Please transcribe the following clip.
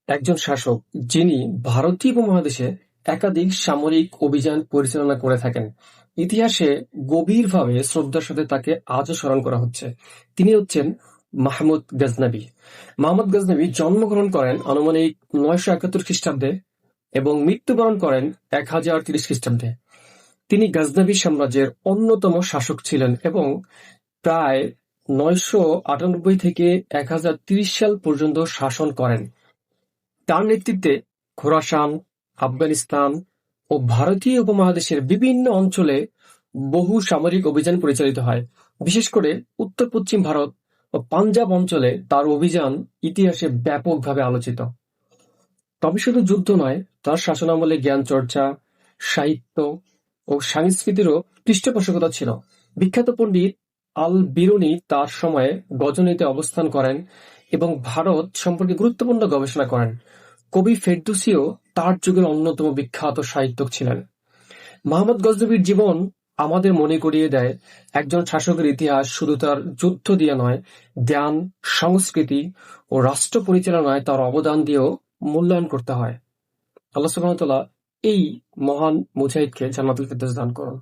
একজন শাসক যিনি ভারতীয় উপমহাদেশে একাধিক সামরিক অভিযান পরিচালনা করে থাকেন। ইতিহাসে গভীরভাবে শ্রদ্ধার সাথে তাকে আজও স্মরণ করা হচ্ছে। তিনি হচ্ছেন মাহমুদ গজনবী। মাহমুদ গজনবী জন্মগ্রহণ করেন আনুমানিক ৯৭১ খ্রিস্টাব্দে এবং মৃত্যুবরণ করেন ১০৩০ খ্রিস্টাব্দে। তিনি গজনবী সাম্রাজ্যের অন্যতম শাসক ছিলেন এবং প্রায় ৯৯৮ থেকে ১০৩০ সাল পর্যন্ত শাসন করেন। তার নেতৃত্বে খোরাসান, আফগানিস্তান ও ভারতীয় উপমহাদেশের বিভিন্ন অঞ্চলে বহু সামরিক অভিযান পরিচালিত হয়। বিশেষ করে উত্তর-পশ্চিম ভারত ও পাঞ্জাব অঞ্চলে তার অভিযান ইতিহাসে ব্যাপকভাবে আলোচিত। তবে শুধু যুদ্ধ নয়, তার শাসনামলে জ্ঞান চর্চা, সাহিত্য ও সংস্কৃতিরও পৃষ্ঠপোষকতা ছিল। বিখ্যাত পণ্ডিত আল-বিরুনি তার সময়ে গজনিতে অবস্থান করেন এবং ভারত সম্পর্কে গুরুত্বপূর্ণ গবেষণা করেন। কবি ফেরদৌসীও তার যুগের অন্যতম বিখ্যাত সাহিত্যিক ছিলেন। মোহাম্মদ গজনবীর জীবন আমাদের মনে করিয়ে দেয়, একজন শাসকের ইতিহাস শুধু তার যুদ্ধ দিয়ে নয়, জ্ঞান, সংস্কৃতি ও রাষ্ট্র পরিচালনায় তার অবদান দিয়েও মূল্যায়ন করতে হয়। আল্লাহ সুবহানাহু ওয়া তাআলা এই মহান মুজাহিদকে জান্নাতুল ফেরদৌস দান করুন।